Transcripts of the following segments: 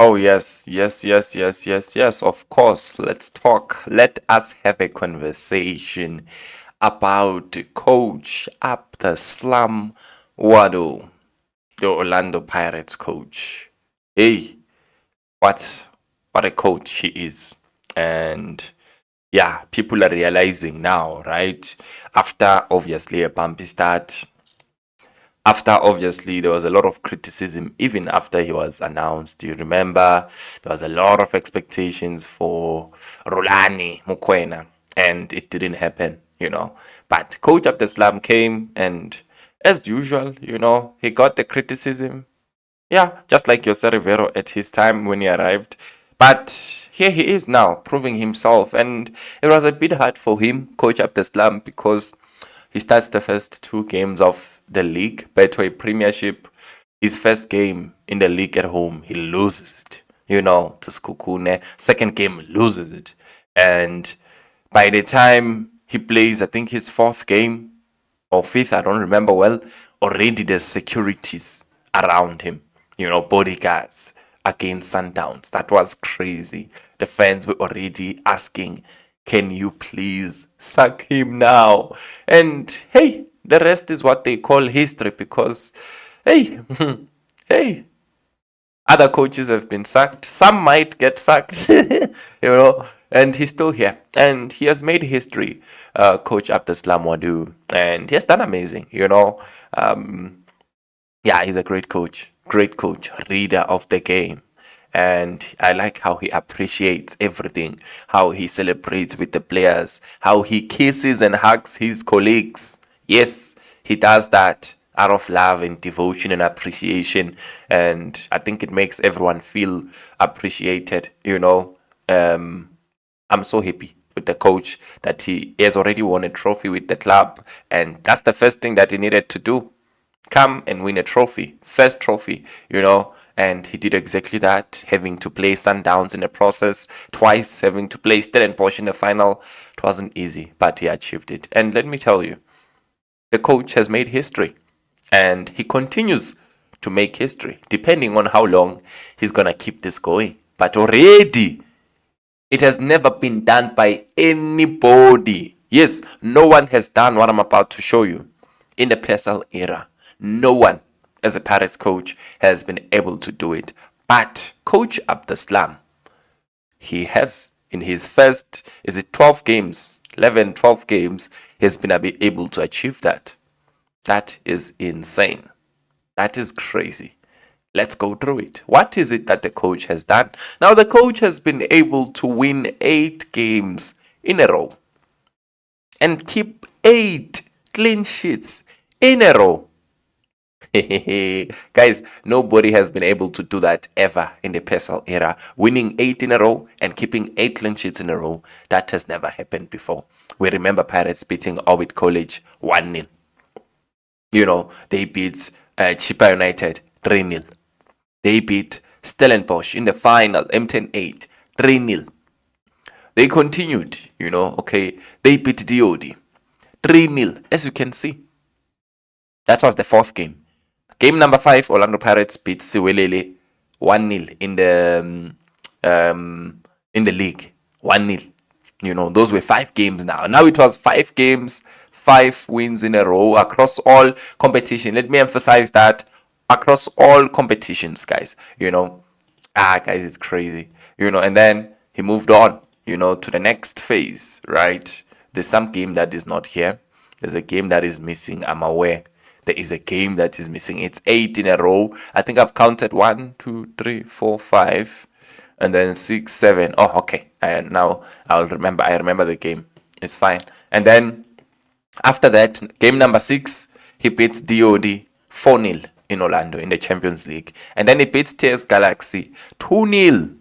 Oh, yes, yes, yes, yes, yes, yes, of course. Let's talk. Let us have a conversation about Coach Up the Slum Wado, the Orlando Pirates coach. Hey, what a coach he is. And yeah, people are realizing now, right? After obviously a bumpy start, after obviously there was a lot of criticism even after he was announced. You remember there was a lot of expectations for Rolani Mukwena, and it didn't happen, But Coach Abdeslam came, and as usual, he got the criticism. Yeah, just like Jose Rivero at his time when he arrived. But here he is now, proving himself. And it was a bit hard for him, Coach Abdeslam, because he starts the first two games of the league, Betway Premiership. His first game in the league at home, he loses it, to Skukune. Second game, loses it. And by the time he plays, I think his fourth game or fifth, I don't remember well, already there's securities around him, bodyguards against Sundowns. That was crazy. The fans were already asking, can you please sack him now? And hey, the rest is what they call history because, hey, hey, other coaches have been sacked. Some might get sacked, and he's still here. And he has made history, Coach Abdeslam Wadu. And he has done amazing, Yeah, he's a great coach, reader of the game. And I like how he appreciates everything, how he celebrates with the players, how he kisses and hugs his colleagues. Yes, he does that out of love and devotion and appreciation. And I think it makes everyone feel appreciated, I'm so happy with the coach that he has already won a trophy with the club. And that's the first thing that he needed to do, come and win a trophy, first trophy, and he did exactly that, having to play Sundowns in the process, twice having to play Stellenbosch in the final. It wasn't easy, but he achieved it. And let me tell you, the coach has made history, and he continues to make history, depending on how long he's going to keep this going. But already, it has never been done by anybody. Yes, no one has done what I'm about to show you in the PSL era. No one, as a Pirates coach, has been able to do it. But Coach Abdeslam, he has, in his first, is it 12 games, 11, 12 games, has been able to achieve that. That is insane. That is crazy. Let's go through it. What is it that the coach has done? Now, the coach has been able to win 8 games in a row and keep 8 clean sheets in a row. Guys, nobody has been able to do that ever in the PSL era. Winning 8 in a row and keeping 8 clean sheets in a row, that has never happened before. We remember Pirates beating Orbit College 1-0. They beat Chippa United 3-0. They beat Stellenbosch in the final, M10-8, 3-0. They continued, okay. They beat DOD 3-0, as you can see. That was the fourth game. Game number 5, Orlando Pirates beat Siwelele 1-0 in the league. 1-0. Those were 5 games now. Now it was 5 games, 5 wins in a row across all competition. Let me emphasize that across all competitions, guys. Guys, it's crazy. And then he moved on, to the next phase, right? There's some game that is not here. There's a game that is missing. I'm aware. There is a game that is missing. It's 8 in a row. I think I've counted 1, 2, 3, 4, 5, and then 6, 7. Oh, okay. And now I'll remember. I remember the game. It's fine. And then after that, game number 6, he beats DOD 4-0 in Orlando in the Champions League. And then he beats TS Galaxy 2-0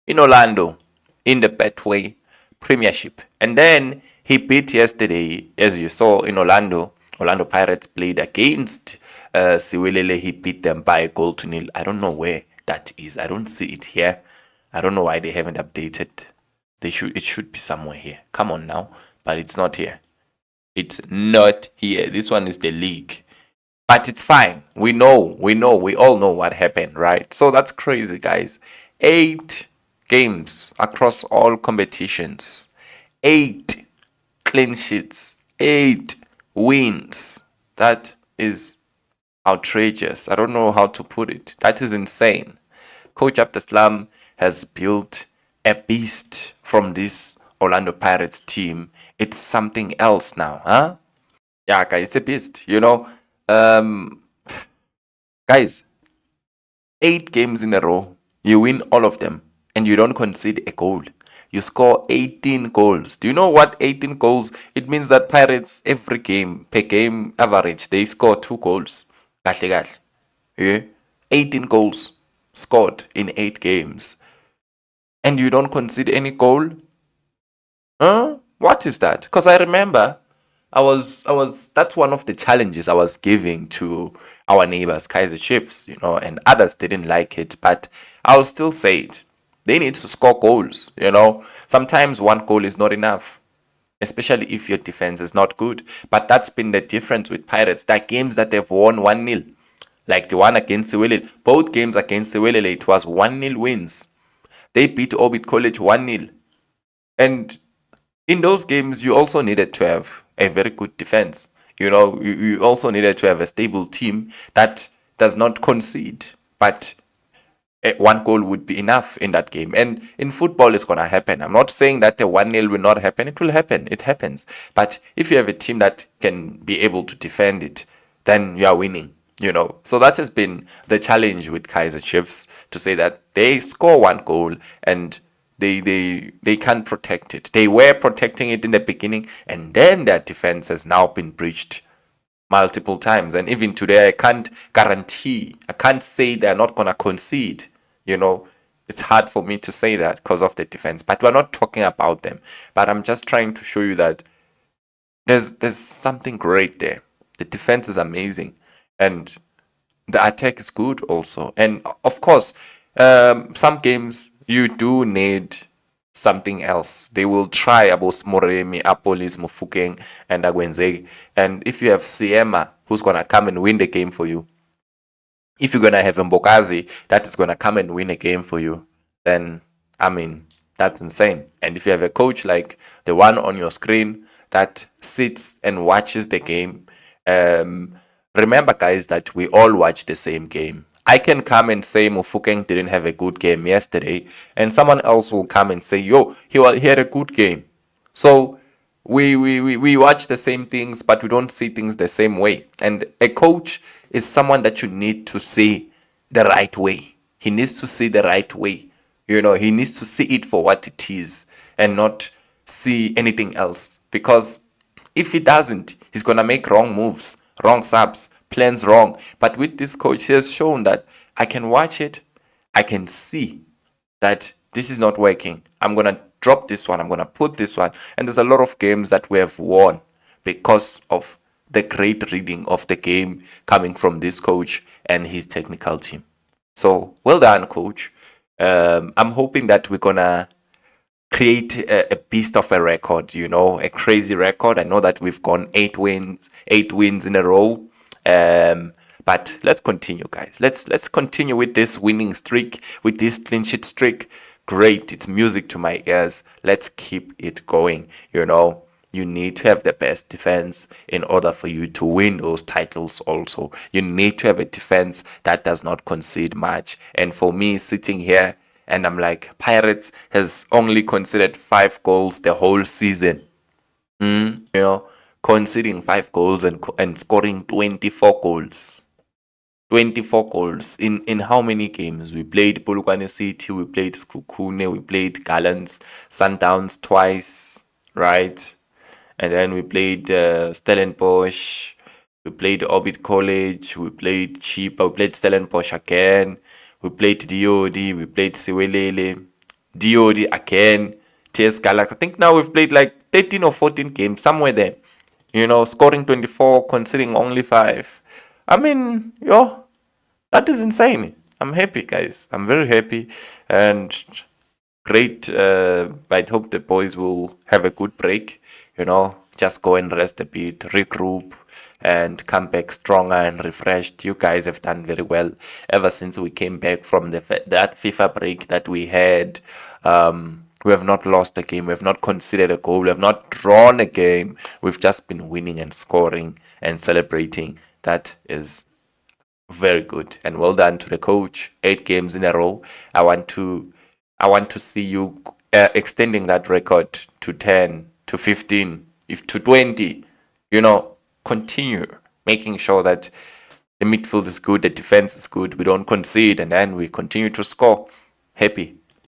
in Orlando in the Betway Premiership. And then he beat yesterday, as you saw in Orlando Pirates played against Siwelele. He beat them by a goal to nil. I don't know where that is. I don't see it here. I don't know why they haven't updated. It should be somewhere here. Come on now. But it's not here. It's not here. This one is the league. But it's fine. We all know what happened, right? So that's crazy, guys. 8 games across all competitions, 8 clean sheets, 8 wins. That is outrageous. I don't know how to put it. That is insane. Coach Abdeslam has built a beast from this Orlando Pirates team. It's something else now, huh? Yeah, guys, it's a beast. Um, guys, 8 games in a row, you win all of them, and you don't concede a goal. You score 18 goals. Do you know what 18 goals? It means that Pirates every game per game average they score 2 goals. Kahle kahle. Yeah, 18 goals scored in 8 games, and you don't concede any goal. Huh? What is that? Because I remember that's one of the challenges I was giving to our neighbors, Kaiser Chiefs, and others didn't like it, but I'll still say it. They need to score goals. Sometimes one goal is not enough, especially if your defense is not good. But that's been the difference with Pirates. There are games that they've won 1-0, like the one against Sewelele. Both games against Sewelele, it was 1-0 wins. They beat Orbit College 1-0. And in those games, you also needed to have a very good defense. You also needed to have a stable team that does not concede. But one goal would be enough in that game. And in football, it's going to happen. I'm not saying that a 1-0 will not happen. It will happen. It happens. But if you have a team that can be able to defend it, then you are winning. So that has been the challenge with Kaiser Chiefs, to say that they score one goal and they can't protect it. They were protecting it in the beginning, and then their defense has now been breached multiple times. And even today, I can't say they're not going to concede. It's hard for me to say that because of the defense, but we're not talking about them. But I'm just trying to show you that there's something great there. The defense is amazing, and the attack is good also. And of course, some games you do need something else. They will try Abos Moremi, Apolis, Mufukeng, and Agwenze. And if you have Siema, who's gonna come and win the game for you, if you're gonna have Mbokazi that is gonna come and win a game for you, then I mean that's insane. And if you have a coach like the one on your screen that sits and watches the game, remember, guys, that we all watch the same game. I can come and say Mufukeng didn't have a good game yesterday, and someone else will come and say, yo, he had a good game. So we watch the same things, but we don't see things the same way. And a coach is someone that you need to see the right way. He needs to see the right way. He needs to see it for what it is and not see anything else. Because if he doesn't, he's going to make wrong moves, wrong subs, plans wrong. But with this coach, he has shown that I can watch it, I can see that this is not working. I'm going to drop this one, I'm going to put this one. And there's a lot of games that we have won because of the great reading of the game coming from this coach and his technical team. So well done, coach. I'm hoping that we're going to create a beast of a record, a crazy record. I know that we've gone 8 wins in a row. But let's continue, guys. Let's continue with this winning streak, with this clean sheet streak. Great, it's music to my ears. Let's keep it going. You need to have the best defense in order for you to win those titles also. You need to have a defense that does not concede much. And for me, sitting here, and I'm like, Pirates has only conceded 5 goals the whole season. Conceding 5 goals and scoring 24 goals. 24 goals in how many games? We played Polokwane City, we played Skukune, we played Gallants, Sundowns twice, right? And then we played Stellenbosch, we played Orbit College, we played Chipa, we played Stellenbosch again, we played DOD, we played Siwelele, DOD again, TS Galaxy. I think now we've played like 13 or 14 games, somewhere there. Scoring 24, conceding only 5. I mean, that is insane. I'm happy, guys. I'm very happy and great. I hope the boys will have a good break. just go and rest a bit, regroup, and come back stronger and refreshed. You guys have done very well ever since we came back from that FIFA break that we had. We have not lost a game. We have not conceded a goal. We have not drawn a game. We've just been winning and scoring and celebrating. That is very good, and well done to the coach. 8 games in a row. I want to, I want to see you extending that record to 10, to 15, if to 20. You know, continue making sure that the midfield is good, the defense is good, we don't concede, and then we continue to score. Happy.